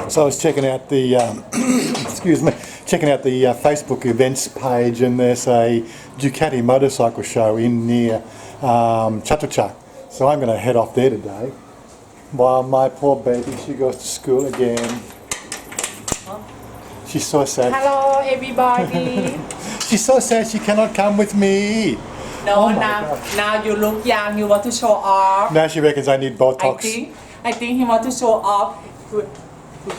So I was checking out the excuse me, checking out the Facebook events page, and there's a Ducati motorcycle show in near Chatuchak. So I'm going to head off there today. While my poor baby, she goes to school again. She's so sad. Hello everybody. She's so sad she cannot come with me. No, now you look young. You want to show off. Now she reckons I need Botox. I think he want to show off.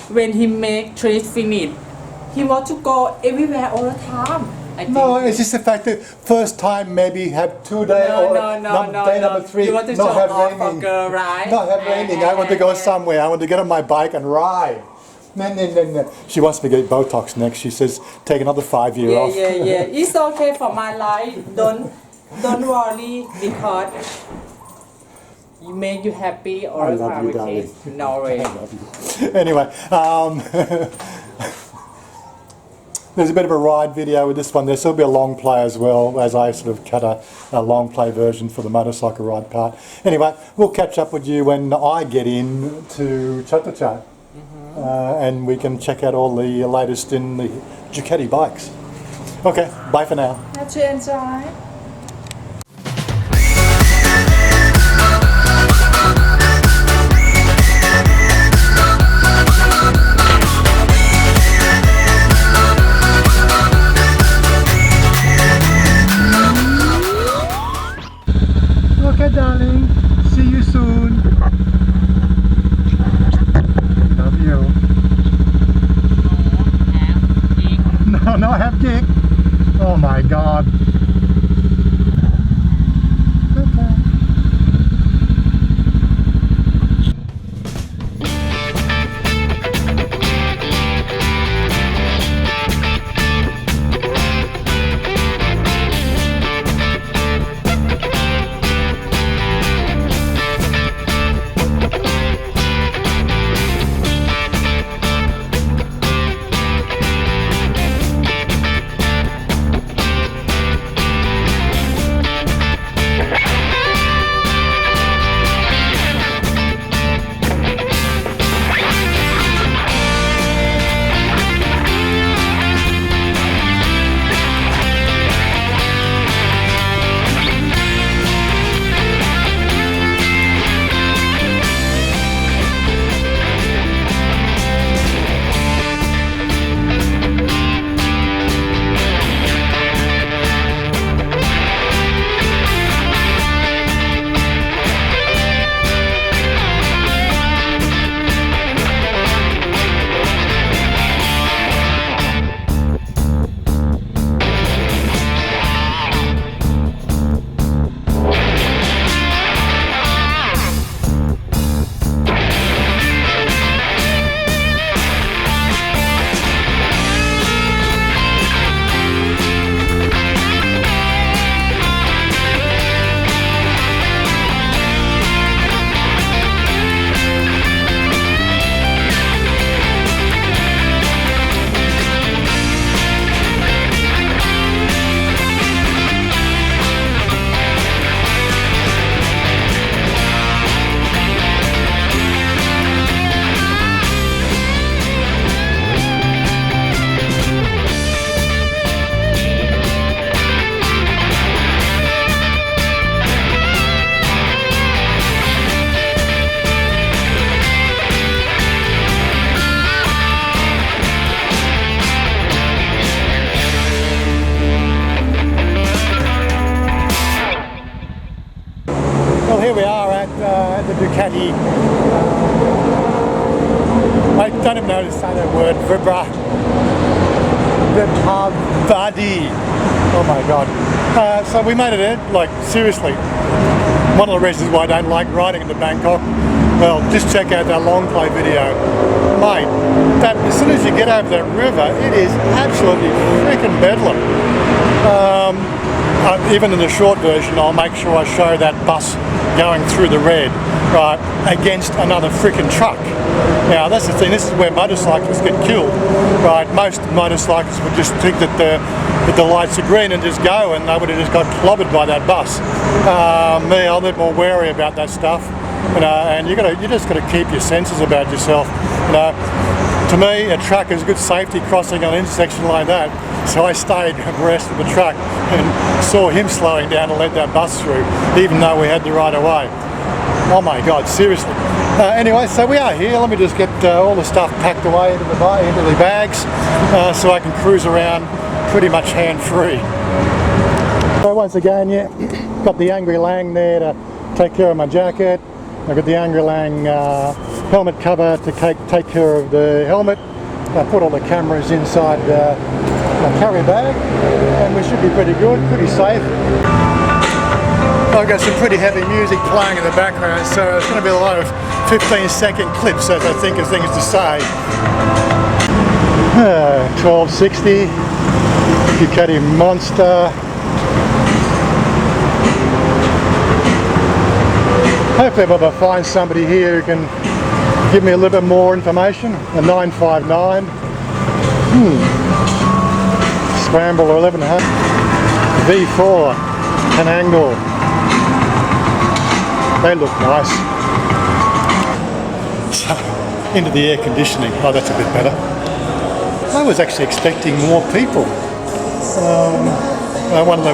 When he make trees finish, he want to go everywhere all the time. No, it's just the fact that first time maybe have 2 days day number 3 You want to not show have off raining. for girl, right? Not have raining. I want to go somewhere. I want to get on my bike and ride. No. She wants me to get Botox next. She says take another 5 years off. Yeah. It's okay for my life. Don't worry because you make you happy all the time. Okay? No way. Anyway, there's a bit of a ride video with this one. There'll be a long play as well, as I sort of cut a long play version for the motorcycle ride part. Anyway, we'll catch up with you when I get in to Chatuchak. And we can check out all the latest in the Ducati bikes. Okay, bye for now. Let you enjoy. Okay, darling. See you soon. Love you. No, have gig. Oh my God. Okay. Well, here we are at the Ducati, I don't even know how to say that word, Vibhavadi. Oh my God. So we made it in, like seriously. One of the reasons why I don't like riding into Bangkok, well, just check out that long play video. Mate, that, as soon as you get over that river, it is absolutely freaking bedlam. Even in the short version, I'll make sure I show that bus going through the red, right, against another freaking truck. Now that's the thing, this is where motorcyclists get killed, right? Most motorcyclists would just think that the lights are green and just go, and they would have just got clobbered by that bus. Me, I'm a bit more wary about that stuff, you know, and you just got to keep your senses about yourself, you know. To me, a truck is good safety crossing on an intersection like that. So I stayed abreast of the truck and saw him slowing down to let that bus through, even though we had the right of way. Oh my God, seriously. Anyway, so we are here. Let me just get all the stuff packed away into the bags so I can cruise around pretty much hand-free. So once again, yeah, got the Angry Lang there to take care of my jacket. I've got the Angry Lang helmet cover to take care of the helmet. I put all the cameras inside my carry bag, and we should be pretty good, pretty safe. I've got some pretty heavy music playing in the background, so it's going to be a lot of 15-second clips, as I think of things to say. 1260, Ducati Monster. Hopefully I'll find somebody here who can give me a little bit more information. A 959. Scramble 1100. V4. An angle. They look nice. So, into the air conditioning. Oh, that's a bit better. I was actually expecting more people. One of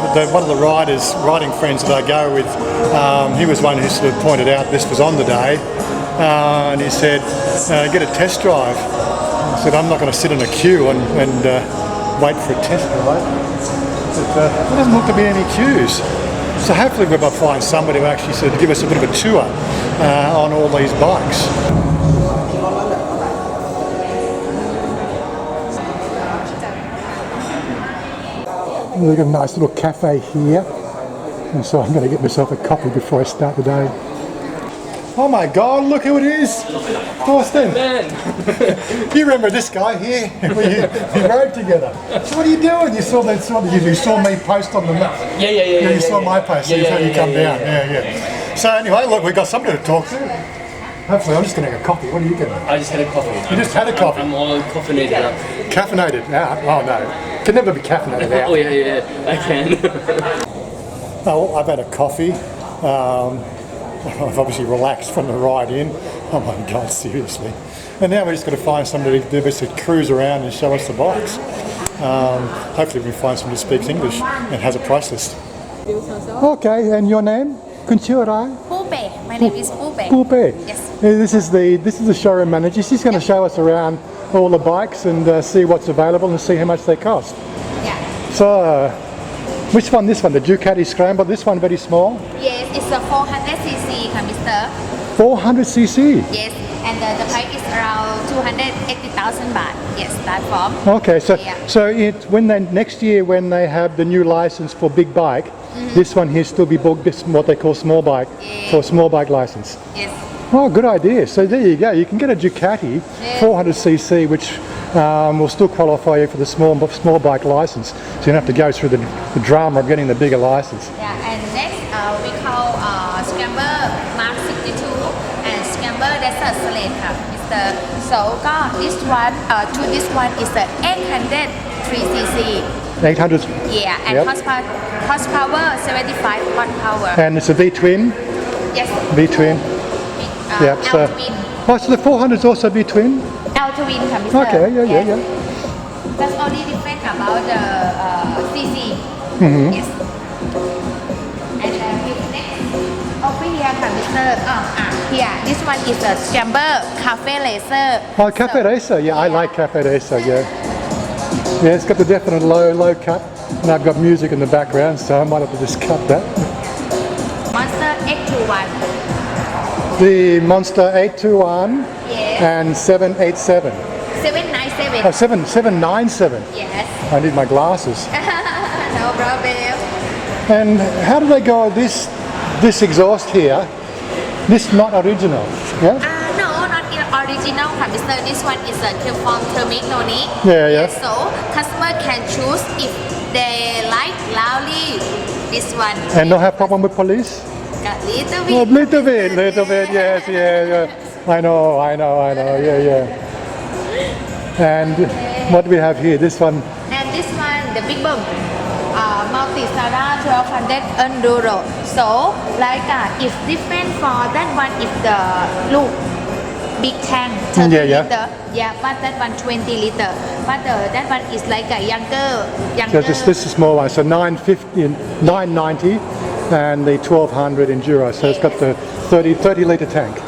the riding friends that I go with, he was one who sort of pointed out this was on the day, and he said, get a test drive. I said, I'm not going to sit in a queue and wait for a test drive. But there doesn't look to be any queues. So hopefully we'll find somebody who actually sort of give us a bit of a tour on all these bikes. We've got a nice little cafe here, and so I'm going to get myself a coffee before I start the day. Oh my God, look who it is! Thorsten! Man. You remember this guy here? We rode together. So what are you doing? You saw me post on the map. Yeah. You saw my post, so you thought you'd come down. Yeah. So anyway, look, we've got somebody to talk to. Hopefully, I'm just going to have a coffee. What are you getting? I just had a coffee. You just had a coffee? I'm all caffeinated up. Caffeinated out? Oh no. Can never be caffeinated out. Oh yeah, I can. Oh, I've had a coffee. I've obviously relaxed from the ride in. Oh my God, seriously. And now we're just going to find somebody to do this, cruise around and show us the bikes. Hopefully we can find somebody who speaks English and has a price list. Okay, and your name? Kunchirai? Boobae. My name is Boobae. Boobae. Yes. This is the showroom manager. She's going to show us around all the bikes and see what's available and see how much they cost. Yeah. So, which one? This one, the Ducati Scramble. This one very small. Yes, it's a 400cc, Mr. 400cc. Yes, and the price is around 280,000 baht. Yes, that form. Okay, so Yeah. next year when they have the new license for big bike, this one here still be booked. This what they call small bike for small bike license. Yes. Oh, good idea. So there you go. You can get a Ducati 400cc, which will still qualify you for the small bike license. So you don't have to go through the drama of getting the bigger license. Yeah, and next we call Scramble Mark 62 and Scramble Desert Slate, Mr. So this one is the 803cc. 800. Yeah, and Yep. horsepower 75 horsepower. And it's a V-twin. Yes. V-twin. Yeah. So, L-twin. oh, so the 400 is also V-twin. L-twin, Mr. Okay. Yeah. That's only different about the CC. Yes. And next over here, Mr. Here, this one is a Scramble Cafe Racer. Oh, Cafe Racer. Yeah, I like Cafe Racer. Yeah. Yeah, it's got the definite low cut, and I've got music in the background, so I might have to just cut that. Monster X21. The Monster 821 Yes. and 787. 797. Oh, 797. Yes. I need my glasses. No problem. And how do they go? This exhaust here, this not original. Yeah. No, not original, Mr. This one is a from thermic nonic. Yeah. So customer can choose if they like loudly this one. And not have problem with police? A little Oh, bit. little bit. Yes. Yeah. I know. Yeah. And what do we have here? This one. And this one, the big boom, multi-Sara 1200 Enduro. So, like, it's different for that one if the look big tank, 30 Yeah, yeah. liter. Yeah, but that one 20 liter. But that one is like a younger. So this is a small one. So 950, 990, and the 1200 enduro. So it's got the 30 liter tank.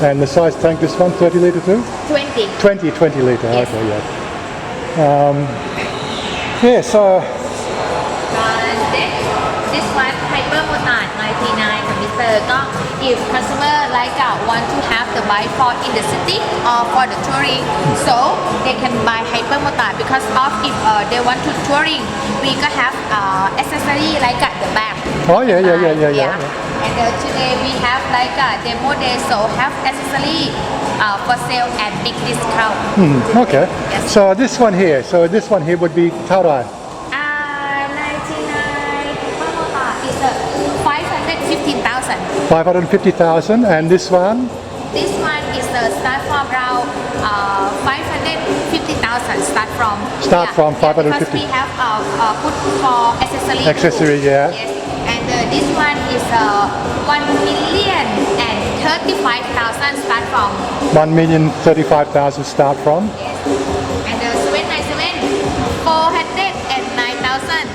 And the size tank, this one, 30 liter too? 20. 20 liter. Yes. Okay, yeah. Yeah. So. And then this one hyper motard 99 Mr. Go. If customer like want to have the bike for in the city or for the touring, so they can buy hyper motard because of if they want to touring, we can have accessory like the bag. Oh yeah. And today we have like a demo day, so have accessory for sale at big discount. Okay. Yes. So this one here. So this one here would be เท่าไหร่ 99 hyper is 515,000. 550,000, and this one. This one is the start from around 550,000 start from. Start from 550. Because we have put for accessory. Accessory, too. yeah. Yes. And this one is 1,035,000 start from. 1,035,000 start from. Yes. And 797 409,000.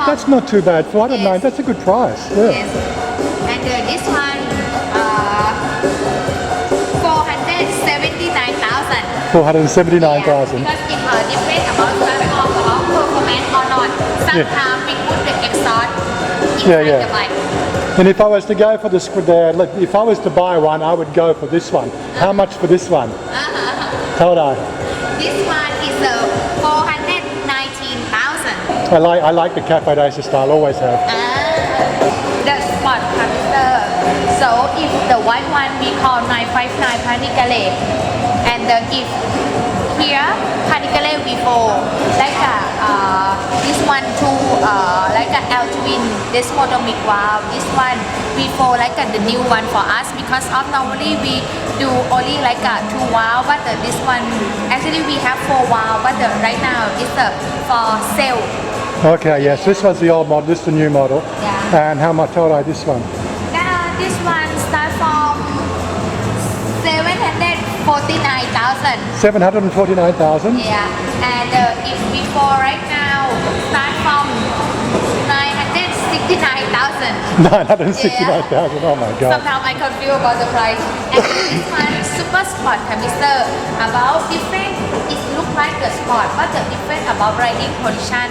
That's not too bad. 409. Yes. That's a good price. Yeah. Yes. And this one 479,000. 479,000. Because it depends about platform, about performance or not. Sometimes we put the exhaust inside Yeah. the bike. And if I was to go for if I was to buy one, I would go for this one. How much for this one? How would I? This one is 419,000. I like the cafe racer style. Always have. The sport computer. So if the white one we call 959 Panicale, and if here Panicale V4 like this one too like a L twin this motomic valve, this one V4 like the new one for us because of normally we do only like a 2 valve, but this one actually we have 4 valve, but right now it's for sale. Okay, yes. This one's the old model. This is the new model. Yeah. And how much are this one? This one start from 749,000. 749,000. Yeah, and if before right now start from 969,000. 969,000. Oh my God. Sometimes I confuse about the price. And this one super sport canister about different. It look like the sport, but the different about riding position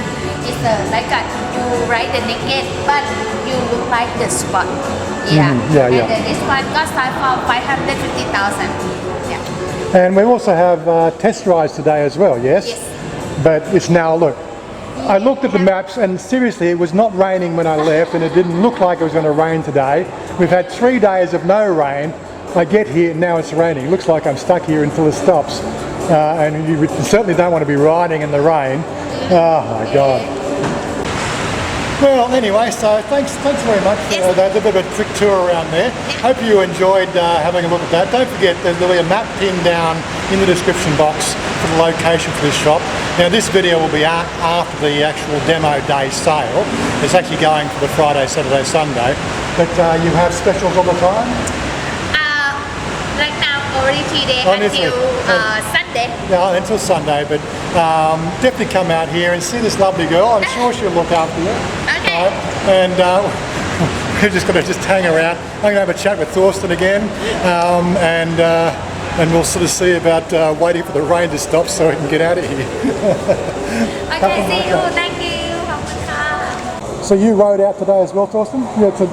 is like you ride the naked, but you look like the sport. Yeah. Yeah. And this one got start from 550,000. Yeah. And we also have test rides today as well, yes? Yes. But it's now, look, I looked at the maps and seriously it was not raining when I left and it didn't look like it was going to rain today. We've had 3 days of no rain. I get here and now it's raining. It looks like I'm stuck here until it stops. And you certainly don't want to be riding in the rain. Oh my God. Well, anyway, so thanks very much for that. A bit of a quick tour around there. Hope you enjoyed having a look at that. Don't forget, there'll be a map pinned down in the description box for the location for this shop. Now, this video will be after the actual demo day sale. It's actually going for the Friday, Saturday, Sunday. But you have specials all the time? Right now, already 3 days until Sunday. Yeah, until Sunday, but definitely come out here and see this lovely girl. I'm sure she'll look after you. Okay. And we're just going to hang around. I'm going to have a chat with Thorsten again, and we'll sort of see about waiting for the rain to stop so we can get out of here. Okay, see you. Thank you. So you rode out today as well, Thorsten? Yeah, to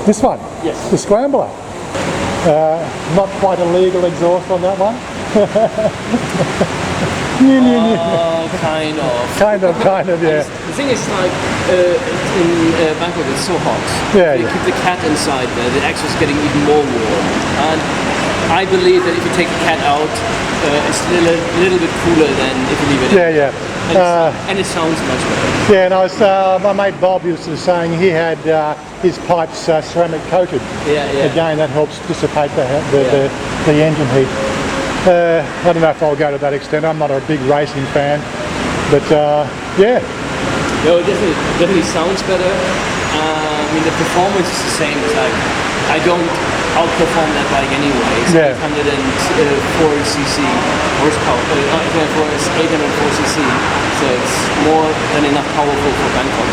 this one? Yes. The Scrambler. Not quite a legal exhaust on that one. Kind of, yeah. The thing is like in Bangkok it's so hot. Yeah, you yeah. keep the cat inside there, the actually is getting even more warm. And I believe that if you take the cat out, it's a little bit cooler than if you leave it in. Yeah. And it sounds much better. Yeah, and I was, my mate Bob was saying he had his pipes ceramic coated. Yeah. Again, that helps dissipate the engine heat. I don't know if I'll go to that extent. I'm not a big racing fan, but yeah. No, it definitely sounds better. I mean, the performance is the same. It's like I don't outperform that bike anyway. It's Yeah. 804cc horsepower. For 804cc, so it's more than enough powerful for Bangkok.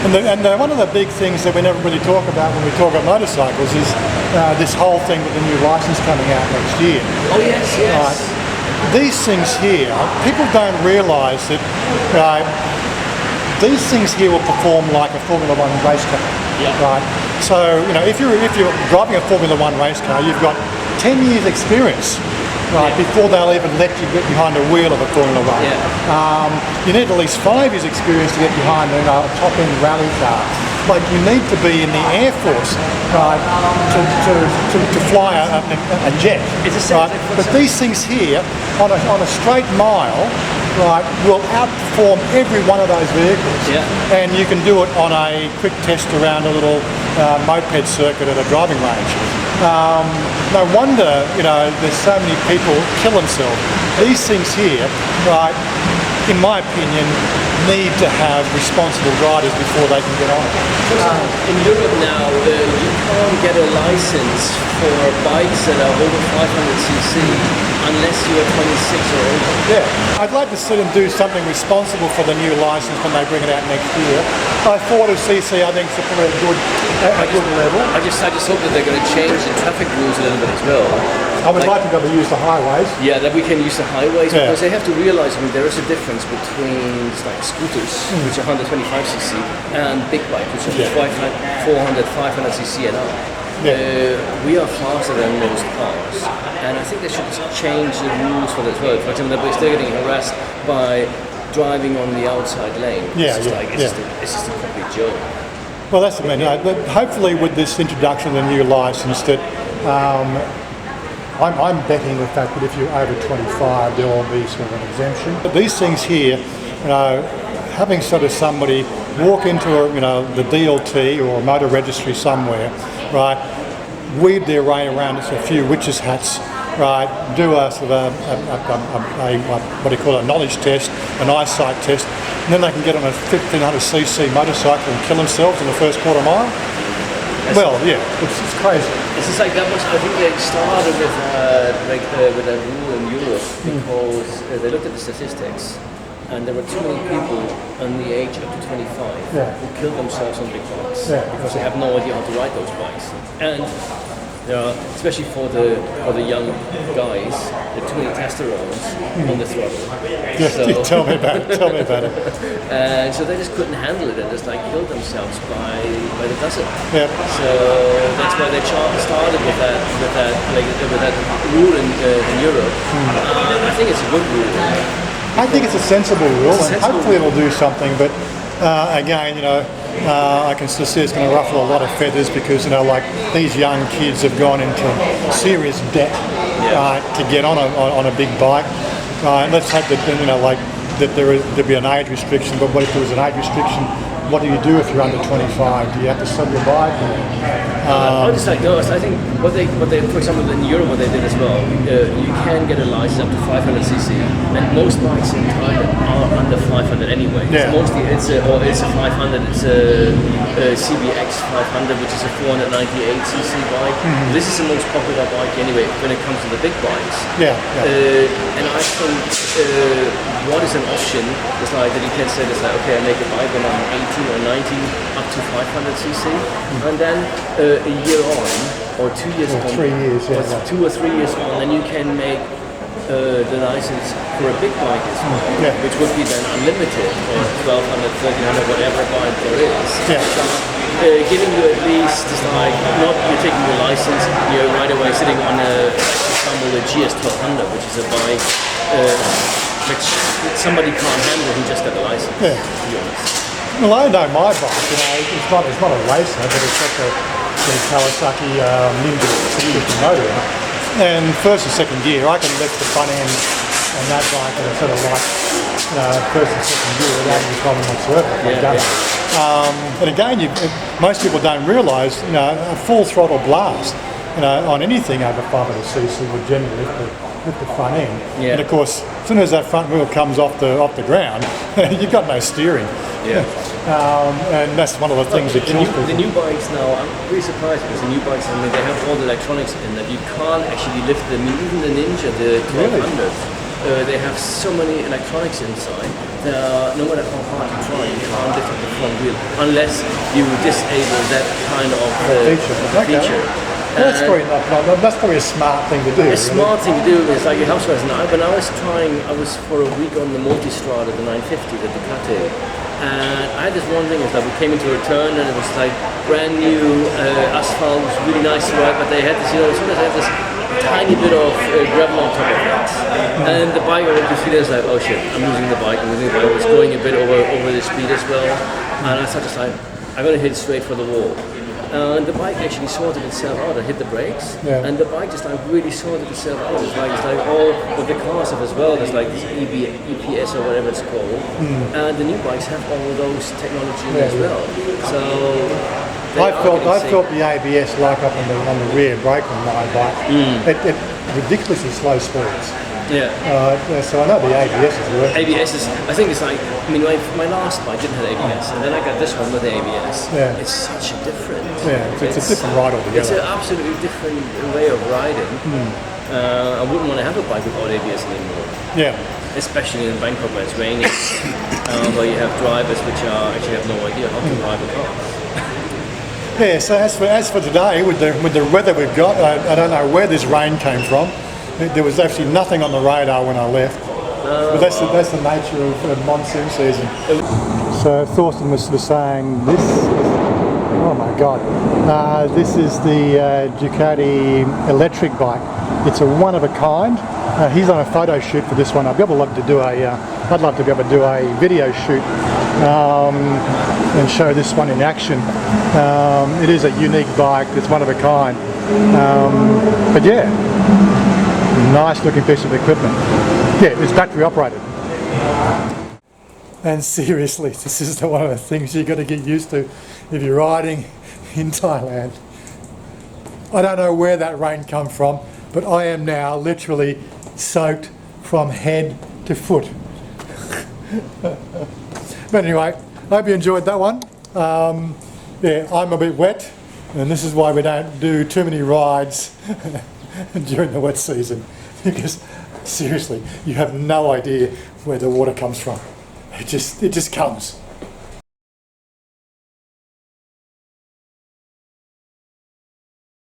And one of the big things that we never really talk about when we talk about motorcycles is this whole thing with the new license coming out next year. Oh yes, yes. Right. These things here, people don't realise that these things here will perform like a Formula One race car. Yeah. Right. So if you're driving a Formula One race car, you've got 10 years experience. Right, before they'll even let you get behind the wheel of a Formula One. Yeah. You need at least 5 years experience to get behind a top-end rally car. Like you need to be in the Air Force, right, to fly a jet. It's a right? But these things here, on a straight mile, right, will outperform every one of those vehicles. Yeah. And you can do it on a quick test around a little moped circuit at a driving range. No wonder, there's so many people kill themselves. These things here, right, in my opinion, need to have responsible riders before they can get on it. In Europe now, you can't get a license for bikes that are over 500cc unless you are 26 or older. Yeah, I'd like to see them do something responsible for the new license when they bring it out next year. 400cc, I think, is a pretty good level. I just hope that they're going to change the traffic rules a little bit as well. I would like to be able to use the highways. Yeah, that we can use the highways, Yeah. because they have to realise, there is a difference between like scooters, which are 125cc, and big bikes, which are 400, 500cc and up. We are faster than most cars, and I think they should change the rules for that as well. For example, we're still getting harassed by driving on the outside lane. It's just a complete joke. Well, that's the main. But hopefully, with this introduction of the new license, that I'm betting the fact that if you're over 25, there will be sort of an exemption. But these things here, having sort of somebody walk into the DLT or a motor registry somewhere, right, weave their way around a few witches' hats, right, do a sort of what do you call it, a knowledge test, an eyesight test, and then they can get on a 1500cc motorcycle and kill themselves in the first quarter mile. It's crazy. It's just like that much. I think they started with a rule in Europe because they looked at the statistics, and there were too many people on the age up to 25 who killed themselves on big bikes because they have no idea how to ride those bikes. And there are, especially for the young guys, there are too many testosterone on the throttle. Tell me about it. And so they just couldn't handle it and just killed themselves by the dozen. Yeah. So that's why they started with that rule in Europe. I think it's a good rule. I think it's a sensible rule, and hopefully it'll do something. But again, I can still see it's going to ruffle a lot of feathers because these young kids have gone into serious debt to get on a big bike. Let's hope that that there'll be an age restriction. But what if there was an age restriction? What do you do if you're under 25? Do you have to sell your bike? I think what they, for example, in Europe, what they did as well, you can get a license up to 500cc, and most bikes in Thailand are under 500 anyway. Yeah. Mostly it's a 500. It's a CBX 500, which is a 498cc bike. This is the most popular bike anyway when it comes to the big bikes. And I think what is an option is that you can say okay, I make a bike when I'm 18 or 19 up to 500cc, and then a year on or 2 years on, 3 years, or 2 or 3 years on, then you can make the license for a big bike as well, which would be then unlimited or 1200, 1300, whatever bike there is. Giving you at least not you're taking your license, you're right away sitting on for example, the GS1200, which is a bike which somebody can't handle who just got a license. To be honest. Well, I know my bike. It's not a racer, but it's got the Kawasaki Ninja 650 motor in it. And first and second gear, I can lift the front end on that bike and sort of first and second gear without any problem whatsoever. And again, most people don't realise, a full throttle blast, on anything over 500cc would generally lift the front end. And of course, as soon as that front wheel comes off the ground, you've got no steering. and that's one of the things that kills people. The new bikes now, I'm really surprised because the new bikes, I mean, they have all the electronics in that you can't actually lift them. I mean, even the Ninja, the 1200, they have so many electronics inside. No matter how hard you try, you can't lift up the front wheel unless you disable that kind of feature. That's probably a smart thing to do. A smart thing to do is like it helps us now. When I was for a week on the Multistrada, the 950, the Ducati, and I had this one thing is that we came into a turn and it was like brand new asphalt, was really nice to ride, but they had this, you know, as soon as they had this tiny bit of gravel on top of it, and the bike already was like, oh shit, I'm losing the bike. I was going a bit over the speed as well, and I started just like, I'm gonna hit straight for the wall. And the bike actually sorted itself out. I hit the brakes, and the bike just like really sorted itself out. It's like all what the cars have as well. There's like this EPS or whatever it's called, and the new bikes have all those technology as well. So I felt the ABS like up on the rear brake on my bike. It ridiculously slow speeds. Yeah. So I know the ABS is working. ABS is, I think it's like, I mean, my last bike didn't have ABS, and then I got this one with the ABS. Yeah. It's such a difference. Yeah, it's a different ride altogether. It's an absolutely different way of riding. I wouldn't want to have a bike without ABS anymore. Yeah. Especially in Bangkok where it's raining, where you have drivers which actually have no idea how to drive a car. Yeah, so as for today, with the weather we've got, I don't know where this rain came from. There was actually nothing on the radar when I left. But that's the nature of monsoon season. So Thorsten was saying this. Oh my God! This is the Ducati electric bike. It's a one of a kind. He's on a photo shoot for this one. I'd love to do a video shoot and show this one in action. It is a unique bike. It's one of a kind. But yeah, nice looking piece of equipment. Yeah, it's battery operated. And seriously, this is one of the things you've got to get used to if you're riding in Thailand. I don't know where that rain come from, but I am now literally soaked from head to foot. But anyway, I hope you enjoyed that one. Yeah, I'm a bit wet, and this is why we don't do too many rides during the wet season, because seriously, you have no idea where the water comes from. It just comes.